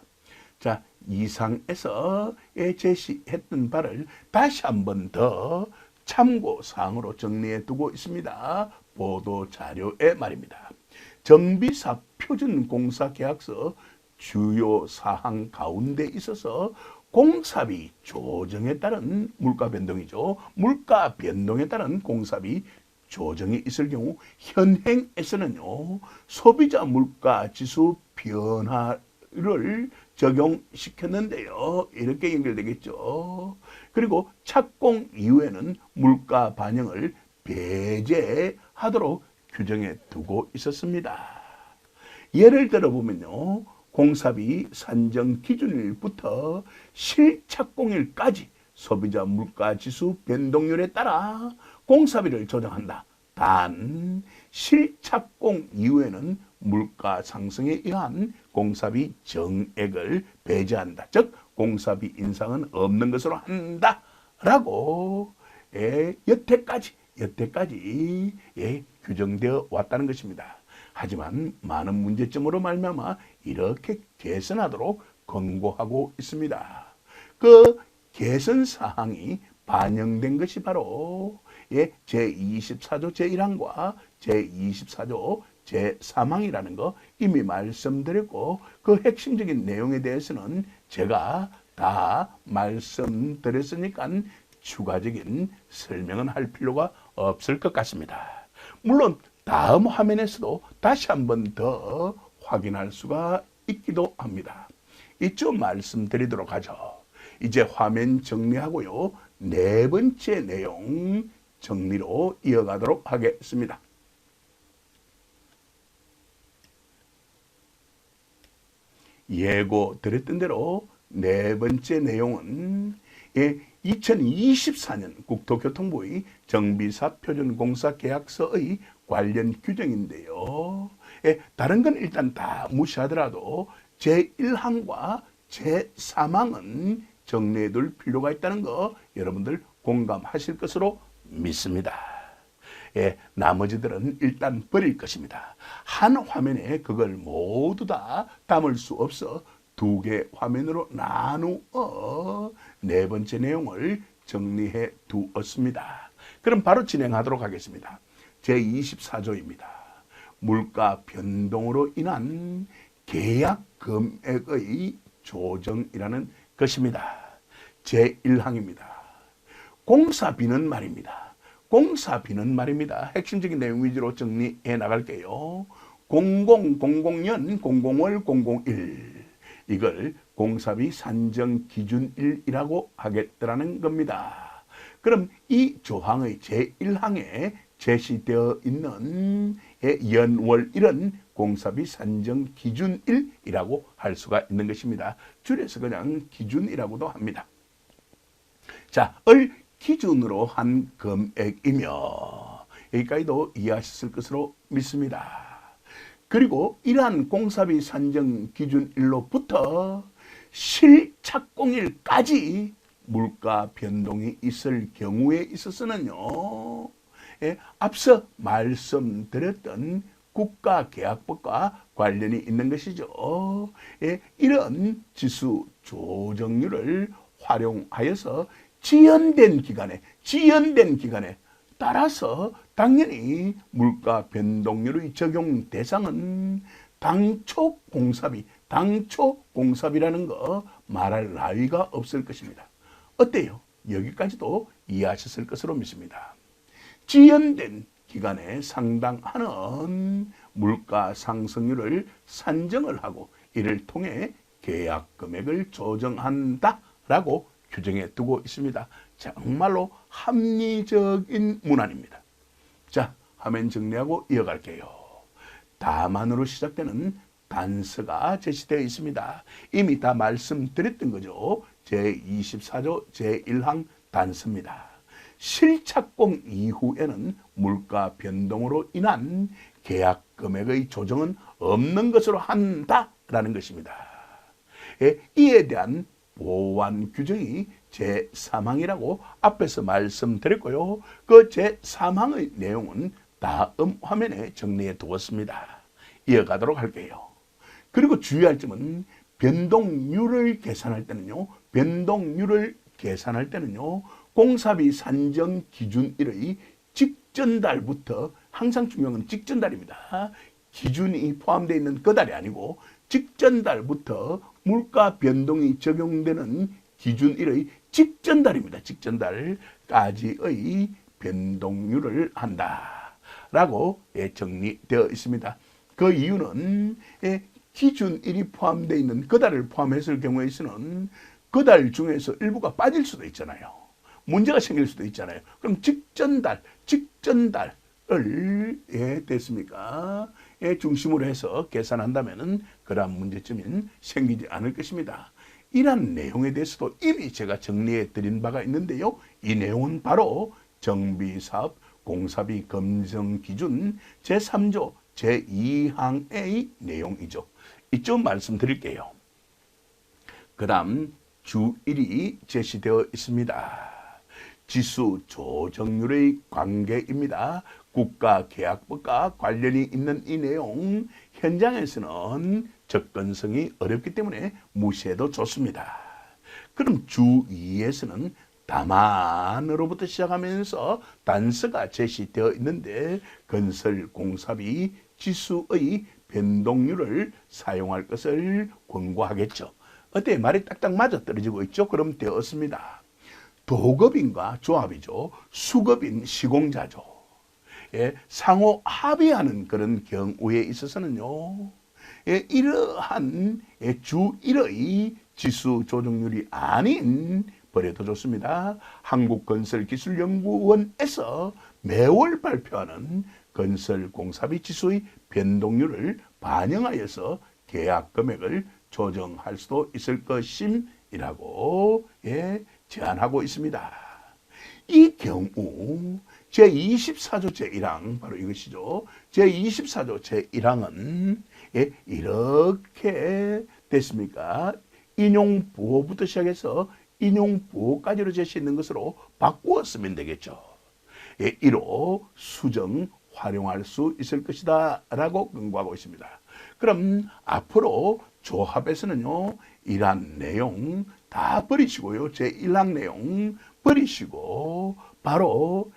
자, 이상에서 제시했던 바를 다시 한 번 더 참고사항으로 정리해 두고 있습니다. 보도자료에 말입니다. 정비사 표준공사계약서 주요 사항 가운데 있어서 공사비 조정에 따른 물가 변동이죠. 물가 변동에 따른 공사비 조정이 있을 경우 현행에서는요, 소비자 물가 지수 변화를 적용시켰는데요. 이렇게 연결되겠죠. 그리고 착공 이후에는 물가 반영을 배제하도록 규정해 두고 있었습니다. 예를 들어 보면요, 공사비 산정 기준일부터 실착공일까지 소비자 물가지수 변동률에 따라 공사비를 조정한다. 단 실착공 이후에는 물가 상승에 의한 공사비 정액을 배제한다. 즉 공사비 인상은 없는 것으로 한다라고 여태까지 규정되어 왔다는 것입니다. 하지만 많은 문제점으로 말미암아 이렇게 개선하도록 권고하고 있습니다. 그 개선 사항이 반영된 것이 바로 제24조 제1항과 제24조 제3항이라는 거 이미 말씀드렸고, 그 핵심적인 내용에 대해서는 제가 다 말씀드렸으니까 추가적인 설명은 할 필요가 없을 것 같습니다. 물론 다음 화면에서도 다시 한 번 더 확인할 수가 있기도 합니다. 이쯤 말씀드리도록 하죠. 이제 화면 정리하고요, 네 번째 내용 정리로 이어가도록 하겠습니다. 예고 드렸던 대로 네 번째 내용은 2024년 국토교통부의 정비사 표준공사계약서의 관련 규정인데요. 다른 건 일단 다 무시하더라도 제1항과 제3항은 정리해둘 필요가 있다는 거 여러분들 공감하실 것으로 믿습니다. 나머지들은 일단 버릴 것입니다. 한 화면에 그걸 모두 다 담을 수 없어 두 개 화면으로 나누어 네 번째 내용을 정리해 두었습니다. 그럼 바로 진행하도록 하겠습니다. 제24조입니다. 물가 변동으로 인한 계약 금액의 조정이라는 것입니다. 제1항입니다. 공사비는 말입니다. 핵심적인 내용 위주로 정리해 나갈게요. 0000년 00월 001 이걸 공사비 산정 기준일이라고 하겠다는 겁니다. 그럼 이 조항의 제1항에 제시되어 있는 연월일은 공사비 산정 기준일이라고 할 수가 있는 것입니다. 줄여서 그냥 기준이라고도 합니다. 자, 을 기준으로 한 금액이며 여기까지도 이해하셨을 것으로 믿습니다. 그리고 이러한 공사비 산정 기준일로부터 실착공일까지 물가 변동이 있을 경우에 있어서는요, 앞서 말씀드렸던 국가계약법과 관련이 있는 것이죠. 이런 지수 조정률을 활용하여서 지연된 기간에 따라서 당연히 물가 변동률의 적용 대상은 당초 공사비라는 거 말할 나위가 없을 것입니다. 어때요? 여기까지도 이해하셨을 것으로 믿습니다. 지연된 기간에 상당하는 물가 상승률을 산정을 하고 이를 통해 계약 금액을 조정한다라고 규정해 두고 있습니다. 정말로 합리적인 문안입니다. 자, 화면 정리하고 이어갈게요. 다만으로 시작되는 단서가 제시되어 있습니다. 이미 다 말씀드렸던 거죠. 제24조 제1항 단서입니다. 실착공 이후에는 물가 변동으로 인한 계약 금액의 조정은 없는 것으로 한다라는 것입니다. 이에 대한 보완 규정이 제3항이라고 앞에서 말씀드렸고요. 그 제3항의 내용은 다음 화면에 정리해 두었습니다. 이어가도록 할게요. 그리고 주의할 점은 변동률을 계산할 때는요. 공사비 산정 기준일의 직전달부터 항상 중요한 건 직전달입니다. 기준이 포함되어 있는 그 달이 아니고 직전달부터 물가 변동이 적용되는 기준일의 직전달입니다. 직전달까지의 변동률을 한다라고 정리되어 있습니다. 그 이유는 기준일이 포함되어 있는 그 달을 포함했을 경우에서는 그 달 중에서 일부가 빠질 수도 있잖아요. 문제가 생길 수도 있잖아요. 그럼 직전달을 됐습니까? 중심으로 해서 계산한다면은 그러한 문제점이 생기지 않을 것입니다. 이러한 내용에 대해서도 이미 제가 정리해 드린 바가 있는데요. 이 내용은 바로 정비사업 공사비 검증 기준 제3조 제2항의 내용이죠. 이쪽 말씀드릴게요. 그 다음 주1이 제시되어 있습니다. 지수 조정률의 관계입니다. 국가계약법과 관련이 있는 이 내용 현장에서는 접근성이 어렵기 때문에 무시해도 좋습니다. 그럼 주2에서는 다만으로부터 시작하면서 단서가 제시되어 있는데 건설공사비 지수의 변동률을 사용할 것을 권고하겠죠. 어때? 말이 딱딱 맞아 떨어지고 있죠? 그럼 되었습니다. 도급인과 조합이죠. 수급인 시공자죠. 상호 합의하는 그런 경우에 있어서는요. 이러한 주 1의 지수 조정률이 아닌 버려도 좋습니다. 한국건설기술연구원에서 매월 발표하는 건설공사비 지수의 변동률을 반영하여서 계약 금액을 조정할 수도 있을 것임이라고 제안하고 있습니다. 이 경우 제24조 제1항 바로 이것이죠. 제24조 제1항은 이렇게 됐습니까? 인용부호부터 시작해서 인용부호까지로 제시있는 것으로 바꾸었으면 되겠죠. 이로 수정 활용할 수 있을 것이다 라고 권고하고 있습니다. 그럼 앞으로 조합에서는요, 이러한 내용 다 버리시고요. 제1항 내용 버리시고 바로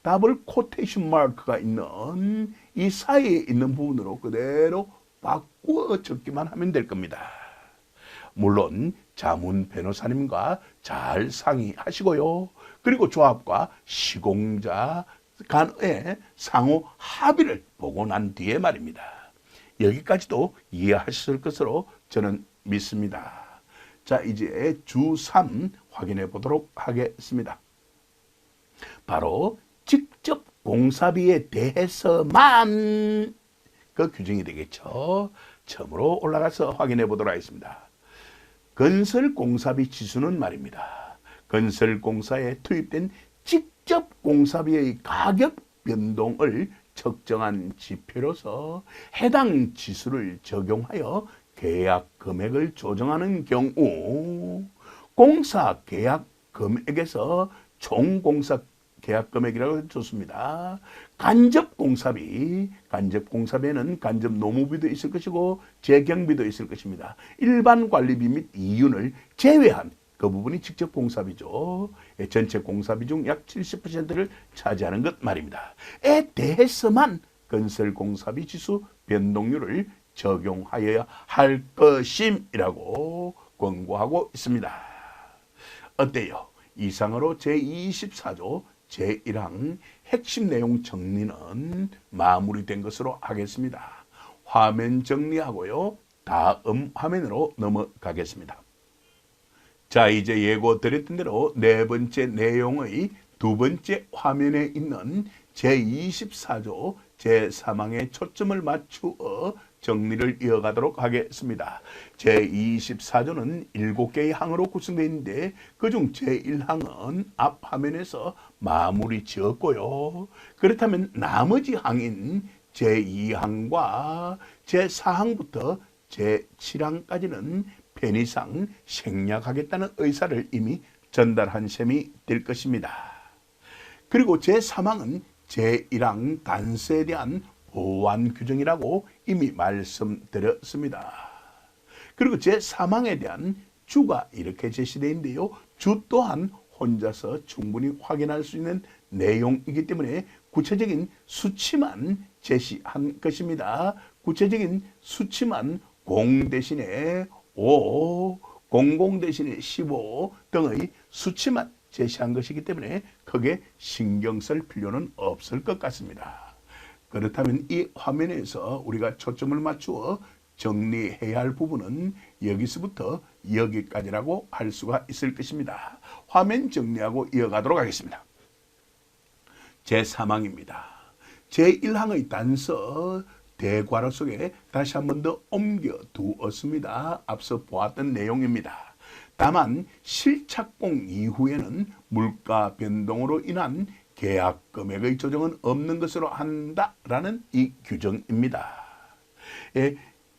더블 코테이션 마크가 있는 이 사이에 있는 부분으로 그대로 바꾸어 적기만 하면 될 겁니다. 물론 자문 변호사님과 잘 상의하시고요. 그리고 조합과 시공자 간의 상호 합의를 보고 난 뒤에 말입니다. 여기까지도 이해하셨을 것으로 저는 믿습니다. 자, 이제 주 3 확인해 보도록 하겠습니다. 바로 직접 공사비에 대해서만 그 규정이 되겠죠. 처음으로 올라가서 확인해 보도록 하겠습니다. 건설공사비 지수는 말입니다. 건설공사에 투입된 직접 공사비의 가격 변동을 측정한 지표로서 해당 지수를 적용하여 계약 금액을 조정하는 경우 공사 계약 금액에서 총 공사 계약 금액이라고 좋습니다. 간접 공사비에는 간접 노무비도 있을 것이고 재경비도 있을 것입니다. 일반 관리비 및 이윤을 제외한 그 부분이 직접 공사비죠. 전체 공사비 중 약 70%를 차지하는 것 말입니다. 에 대해서만 건설 공사비 지수 변동률을 적용하여야 할 것임이라고 권고하고 있습니다. 어때요? 이상으로 제24조 제1항 핵심 내용 정리는 마무리된 것으로 하겠습니다. 화면 정리하고요. 다음 화면으로 넘어가겠습니다. 자, 이제 예고 드렸던 대로 네 번째 내용의 두 번째 화면에 있는 제24조 제3항에 초점을 맞추어 정리를 이어가도록 하겠습니다. 제24조는 7개의 항으로 구성되어 있는데 그중 제1항은 앞 화면에서 마무리 지었고요. 그렇다면 나머지 항인 제2항과 제4항부터 제7항까지는 편의상 생략하겠다는 의사를 이미 전달한 셈이 될 것입니다. 그리고 제3항은 제1항 단서에 대한 보완 규정이라고 이미 말씀드렸습니다. 그리고 제3항에 대한 주가 이렇게 제시되어 있는데요. 주 또한 혼자서 충분히 확인할 수 있는 내용이기 때문에 구체적인 수치만 제시한 것입니다. 구체적인 수치만 공 대신에 5, 00 대신에 15 등의 수치만 제시한 것이기 때문에 크게 신경 쓸 필요는 없을 것 같습니다. 그렇다면 이 화면에서 우리가 초점을 맞추어 정리해야 할 부분은 여기서부터 여기까지라고 할 수가 있을 것입니다. 화면 정리하고 이어가도록 하겠습니다. 제3항입니다. 제1항의 단서 대괄호 속에 다시 한 번 더 옮겨 두었습니다. 앞서 보았던 내용입니다. 다만 실착공 이후에는 물가 변동으로 인한 계약 금액의 조정은 없는 것으로 한다라는 이 규정입니다.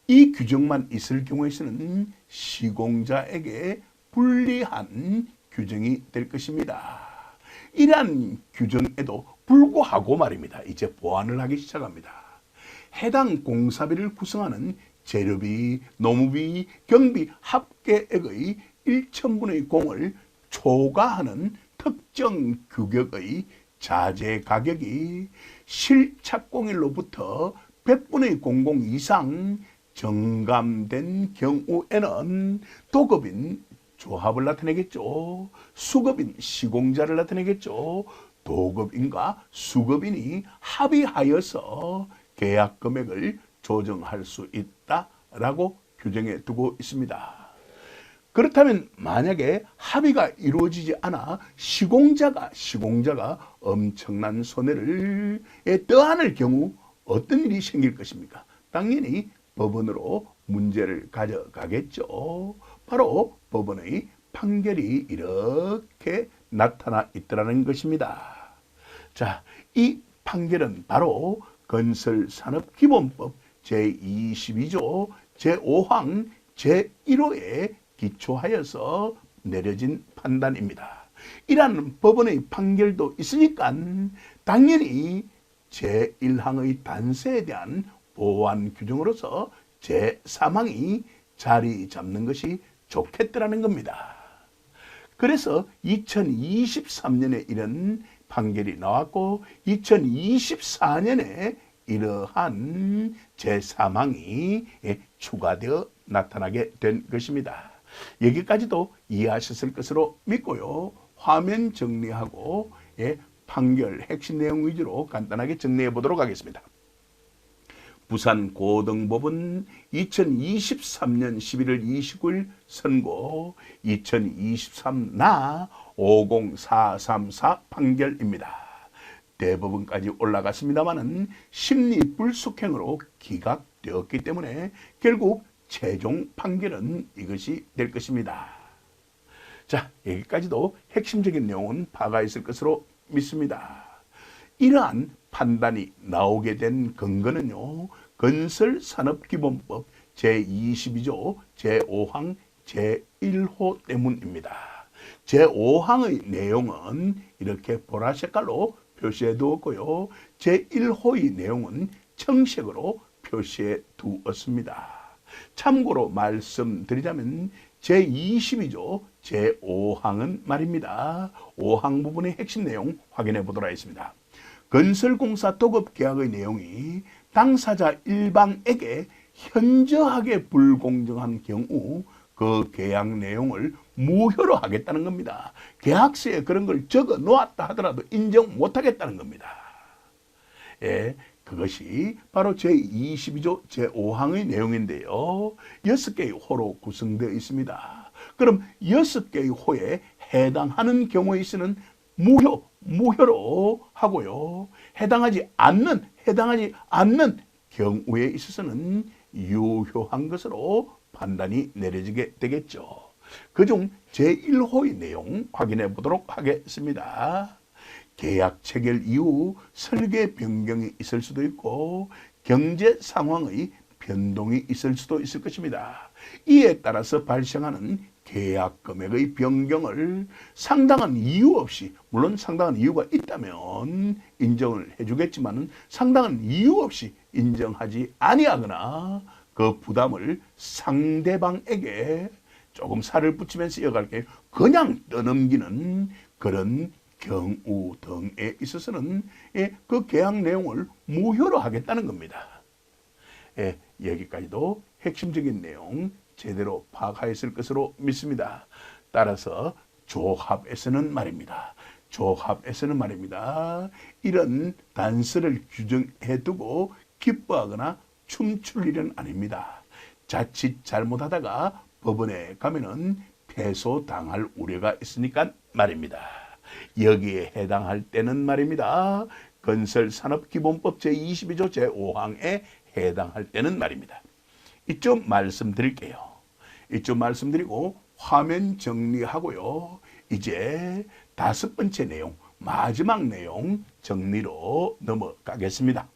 이 규정만 있을 경우에는 시공자에게 불리한 규정이 될 것입니다. 이러한 규정에도 불구하고 말입니다. 이제 보완을 하기 시작합니다. 해당 공사비를 구성하는 재료비, 노무비, 경비 합계액의 1,000분의 0을 초과하는 특정 규격의 자재 가격이 실착공일로부터 100분의 00 이상 정감된 경우에는 도급인 조합을 나타내겠죠. 수급인 시공자를 나타내겠죠. 도급인과 수급인이 합의하여서 계약 금액을 조정할 수 있다라고 규정해 두고 있습니다. 그렇다면 만약에 합의가 이루어지지 않아 시공자가 엄청난 손해를 떠안을 경우 어떤 일이 생길 것입니까? 당연히 법원으로 문제를 가져가겠죠. 바로 법원의 판결이 이렇게 나타나 있더라는 것입니다. 자, 이 판결은 바로 건설산업기본법 제22조 제5항 제1호에 기초하여서 내려진 판단입니다. 이러한 법원의 판결도 있으니까 당연히 제1항의 단서에 대한 보완 규정으로서 제3항이 자리 잡는 것이 좋겠더라는 겁니다. 그래서 2023년에 이런 판결이 나왔고 2024년에 이러한 제3항이 추가되어 나타나게 된 것입니다. 여기까지도 이해하셨을 것으로 믿고요. 화면 정리하고 판결 핵심 내용 위주로 간단하게 정리해 보도록 하겠습니다. 부산고등법원 2023년 11월 29일 선고 2023나 50434 판결입니다. 대법원까지 올라갔습니다마는 심리 불속행으로 기각되었기 때문에 결국 최종 판결은 이것이 될 것입니다. 자, 여기까지도 핵심적인 내용은 파가 있을 것으로 믿습니다. 이러한 판단이 나오게 된 근거는요. 건설산업기본법 제22조 제5항 제1호 때문입니다. 제5항의 내용은 이렇게 보라 색깔로 표시해 두었고요. 제1호의 내용은 청색으로 표시해 두었습니다. 참고로 말씀드리자면 제22조 제5항은 말입니다. 5항 부분의 핵심 내용 확인해 보도록 하겠습니다. 건설공사 도급계약의 내용이 당사자 일방에게 현저하게 불공정한 경우 그 계약 내용을 무효로 하겠다는 겁니다. 계약서에 그런 걸 적어 놓았다 하더라도 인정 못하겠다는 겁니다. 예, 그것이 바로 제22조 제5항의 내용인데요. 6개의 호로 구성되어 있습니다. 그럼 6개의 호에 해당하는 경우에 있어서는 무효로 하고요. 해당하지 않는 경우에 있어서는 유효한 것으로 판단이 내려지게 되겠죠. 그중 제1호의 내용 확인해 보도록 하겠습니다. 계약 체결 이후 설계 변경이 있을 수도 있고 경제 상황의 변동이 있을 수도 있을 것입니다. 이에 따라서 발생하는 계약 금액의 변경을 상당한 이유 없이, 물론 상당한 이유가 있다면 인정을 해주겠지만 상당한 이유 없이 인정하지 아니하거나 그 부담을 상대방에게 조금 살을 붙이면서 이어갈게요. 그냥 떠넘기는 그런 경우 등에 있어서는 그 계약 내용을 무효로 하겠다는 겁니다. 여기까지도 핵심적인 내용 제대로 파악하였을 것으로 믿습니다. 따라서 조합에서는 말입니다. 이런 단서를 규정해 두고 기뻐하거나 춤출 일은 아닙니다. 자칫 잘못하다가 법원에 가면은 패소당할 우려가 있으니까 말입니다. 여기에 해당할 때는 말입니다. 건설산업기본법 제22조 제5항에 해당할 때는 말입니다. 이쪽 말씀드릴게요. 이쪽 말씀드리고 화면 정리하고요. 이제 5번째 내용, 마지막 내용 정리로 넘어가겠습니다.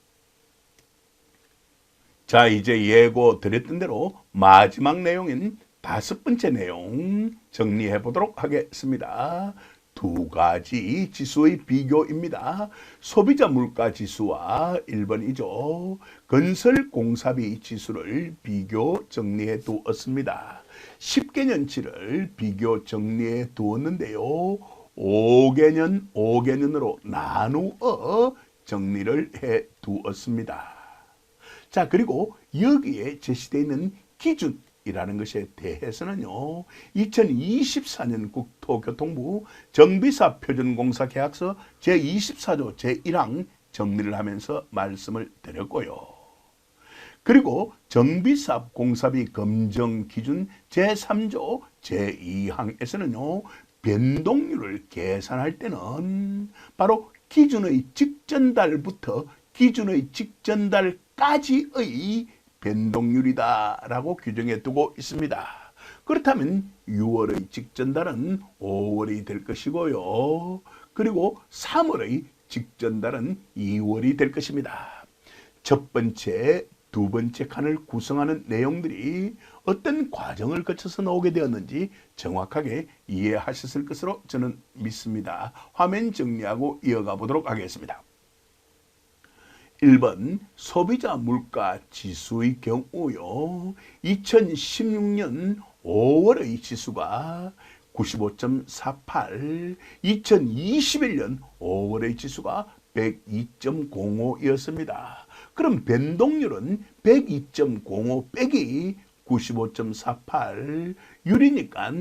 자, 이제 예고 드렸던 대로 마지막 내용인 5번째 내용 정리해 보도록 하겠습니다. 2가지 지수의 비교입니다. 소비자 물가 지수와 1번이죠. 건설 공사비 지수를 비교 정리해 두었습니다. 10개년치를 비교 정리해 두었는데요. 5개년으로 나누어 정리를 해 두었습니다. 자, 그리고 여기에 제시되어 있는 기준이라는 것에 대해서는요, 2024년 국토교통부 정비사 표준공사 계약서 제24조 제1항 정리를 하면서 말씀을 드렸고요. 그리고 정비사업 공사비 검정 기준 제3조 제2항에서는요, 변동률을 계산할 때는 바로 기준의 직전달부터 기준의 직전달까지의 변동률이다라고 규정해 두고 있습니다. 그렇다면 6월의 직전달은 5월이 될 것이고요. 그리고 3월의 직전달은 2월이 될 것입니다. 첫 번째, 두 번째 칸을 구성하는 내용들이 어떤 과정을 거쳐서 나오게 되었는지 정확하게 이해하셨을 것으로 저는 믿습니다. 화면 정리하고 이어가 보도록 하겠습니다. 1번 소비자 물가 지수의 경우요. 2016년 5월의 지수가 95.48, 2021년 5월의 지수가 102.05였습니다. 그럼 변동률은 102.05 빼기 95.48 유리니까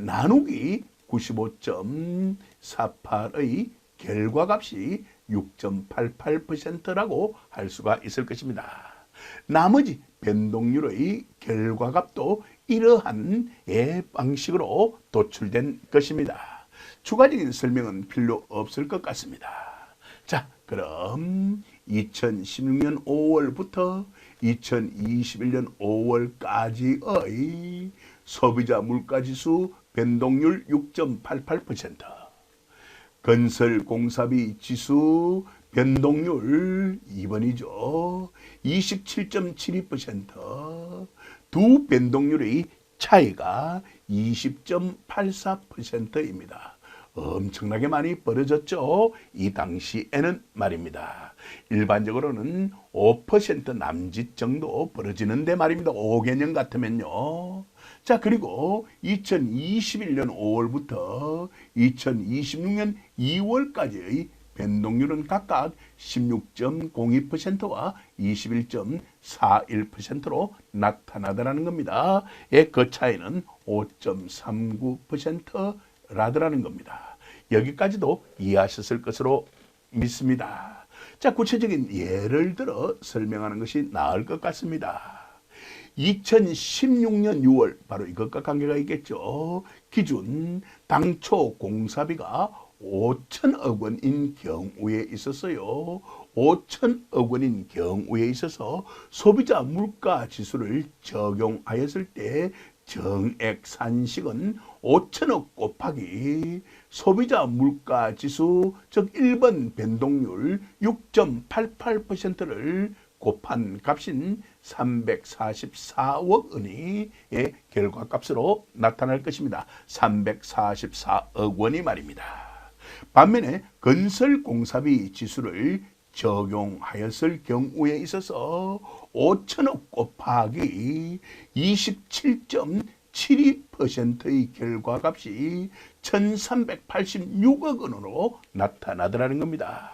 나누기 95.48의 결과값이 6.88%라고 할 수가 있을 것입니다. 나머지 변동률의 결과값도 이러한 방식으로 도출된 것입니다. 추가적인 설명은 필요 없을 것 같습니다. 자, 그럼 2016년 5월부터 2021년 5월까지의 소비자 물가지수 변동률 6.88%, 건설공사비 지수 변동률 2번이죠. 27.72%, 두 변동률의 차이가 20.84%입니다. 엄청나게 많이 벌어졌죠. 이 당시에는 말입니다. 일반적으로는 5% 남짓 정도 벌어지는데 말입니다. 5개년 같으면요. 자, 그리고 2021년 5월부터 2026년 2월까지의 변동률은 각각 16.02%와 21.41%로 나타나더라는 겁니다. 그 차이는 5.39%라더라는 겁니다. 여기까지도 이해하셨을 것으로 믿습니다. 자, 구체적인 예를 들어 설명하는 것이 나을 것 같습니다. 2016년 6월, 바로 이것과 관계가 있겠죠. 기준 당초 공사비가 5천억 원인 경우에 있었어요. 5천억 원인 경우에 있어서 소비자 물가 지수를 적용하였을 때 정액 산식은 5천억 곱하기 소비자 물가 지수, 즉 1번 변동률 6.88%를 곱한 값인 344억 원이 결과값으로 나타날 것입니다. 344억 원이 말입니다. 반면에 건설공사비 지수를 적용하였을 경우에 있어서 5천억 곱하기 27.72%의 결과값이 1386억 원으로 나타나더라는 겁니다.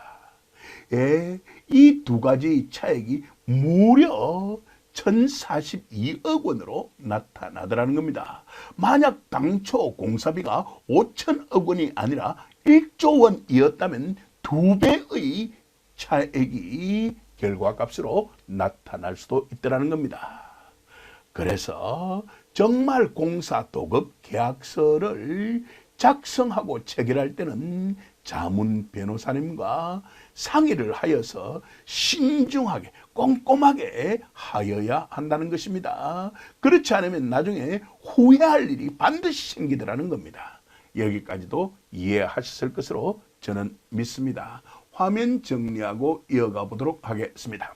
이 두 가지 차액이 무려 1042억 원으로 나타나더라는 겁니다. 만약 당초 공사비가 5천억 원이 아니라 1조 원이었다면 2배의 차액이 결과값으로 나타날 수도 있다는 겁니다. 그래서 정말 공사 도급 계약서를 작성하고 체결할 때는 자문 변호사님과 상의를 하여서 신중하게 꼼꼼하게 하여야 한다는 것입니다. 그렇지 않으면 나중에 후회할 일이 반드시 생기더라는 겁니다. 여기까지도 이해하셨을 것으로 저는 믿습니다. 화면 정리하고 이어가 보도록 하겠습니다.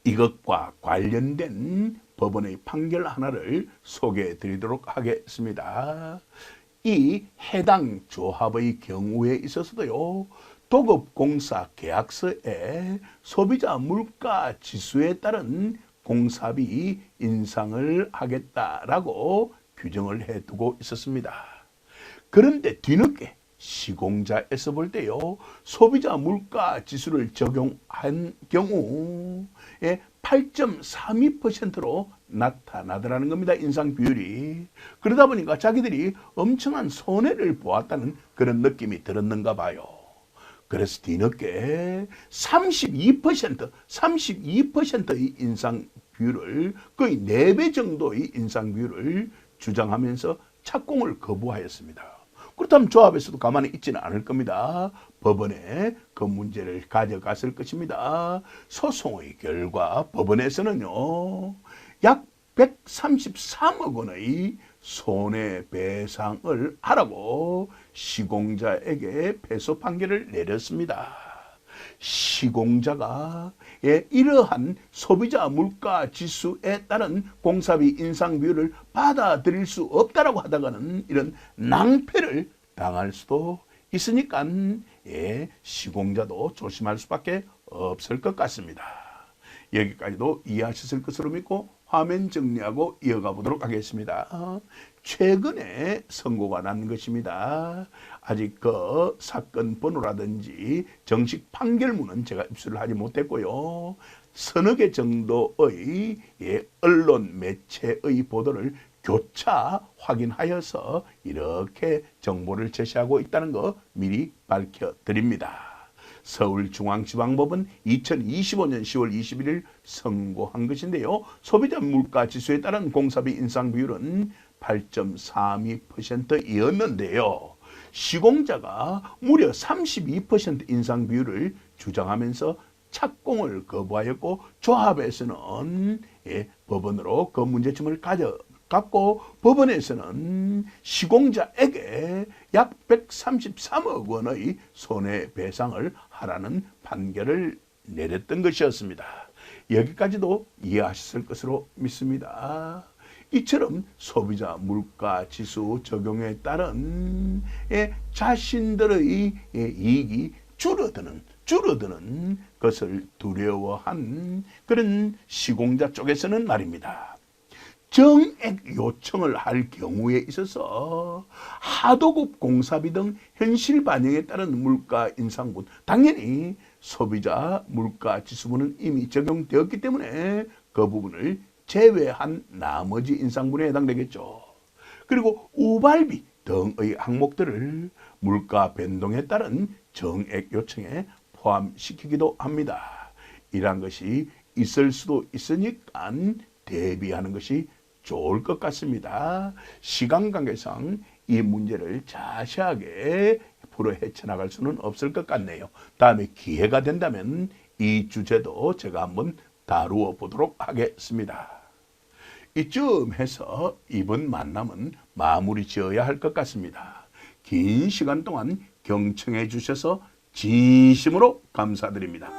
이것과 관련된 법원의 판결 하나를 소개해 드리도록 하겠습니다. 이 해당 조합의 경우에 있어서도요, 도급공사 계약서에 소비자 물가 지수에 따른 공사비 인상을 하겠다라고 규정을 해두고 있었습니다. 그런데 뒤늦게 시공자에서 볼 때요, 소비자 물가 지수를 적용한 경우에 8.32%로 나타나더라는 겁니다. 인상 비율이. 그러다 보니까 자기들이 엄청난 손해를 보았다는 그런 느낌이 들었는가 봐요. 그래서 뒤늦게 32%의 인상 비율을, 거의 4배 정도의 인상 비율을 주장하면서 착공을 거부하였습니다. 그렇다면 조합에서도 가만히 있지는 않을 겁니다. 법원에 그 문제를 가져갔을 것입니다. 소송의 결과 법원에서는요, 약 133억 원의 손해배상을 하라고 시공자에게 패소 판결을 내렸습니다. 시공자가 이러한 소비자 물가 지수에 따른 공사비 인상 비율을 받아들일 수 없다라고 하다가는 이런 낭패를 당할 수도 있으니까 시공자도 조심할 수밖에 없을 것 같습니다. 여기까지도 이해하셨을 것으로 믿고 화면 정리하고 이어가 보도록 하겠습니다. 최근에 선고가 난 것입니다. 아직 그 사건 번호라든지 정식 판결문은 제가 입수를 하지 못했고요. 서너 개 정도의 언론 매체의 보도를 교차 확인하여서 이렇게 정보를 제시하고 있다는 거 미리 밝혀드립니다. 서울중앙지방법은 2025년 10월 21일 선고한 것인데요. 소비자 물가 지수에 따른 공사비 인상 비율은 8.32%였는데요. 시공자가 무려 32% 인상 비율을 주장하면서 착공을 거부하였고, 조합에서는 법원으로 그 문제점을 가져갔고, 법원에서는 시공자에게 약 133억 원의 손해배상을 하라는 판결을 내렸던 것이었습니다. 여기까지도 이해하셨을 것으로 믿습니다. 이처럼 소비자 물가 지수 적용에 따른 자신들의 이익이 줄어드는 것을 두려워한 그런 시공자 쪽에서는 말입니다. 정액 요청을 할 경우에 있어서 하도급 공사비 등 현실 반영에 따른 물가 인상분, 당연히 소비자 물가 지수분은 이미 적용되었기 때문에 그 부분을 제외한 나머지 인상분에 해당되겠죠. 그리고 우발비 등의 항목들을 물가 변동에 따른 정액 요청에 포함시키기도 합니다. 이러한 것이 있을 수도 있으니까 대비하는 것이 좋을 것 같습니다. 시간 관계상 이 문제를 자세하게 풀어 헤쳐나갈 수는 없을 것 같네요. 다음에 기회가 된다면 이 주제도 제가 한번 다루어 보도록 하겠습니다. 이쯤 해서 이번 만남은 마무리 지어야 할 것 같습니다. 긴 시간 동안 경청해 주셔서 진심으로 감사드립니다.